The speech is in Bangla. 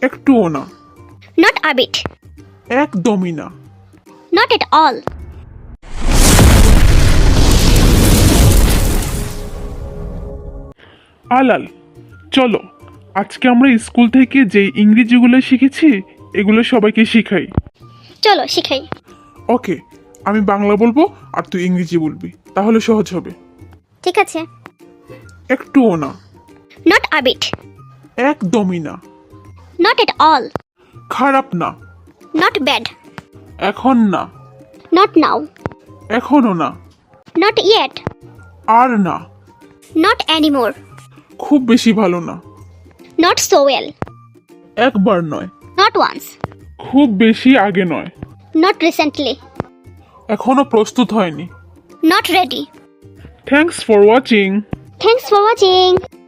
একটুও না, Not a bit. একদমই না। Not at all. আলাল, চলো আজকে আমরা স্কুল থেকে যে ইংরেজিগুলো শিখেছি এগুলো সবাইকে শিখাই। চলো শিখাই। ওকে, আমি বাংলা বলবো আর তুই ইংরেজি বলবি, তাহলে সহজ হবে। ঠিক আছে। একটুও না, Not a bit. একদমই না, Not at all. খারাপ না, Not bad. এখন না, Not now. এখনো না, Not yet. আর না, Not anymore. খুব বেশি ভালো না, Not so well. একবার নয়, Not once. খুব বেশি আগে নয়, Not recently. এখনো প্রস্তুত হয়নি। Not ready. Thanks for watching. Thanks for watching.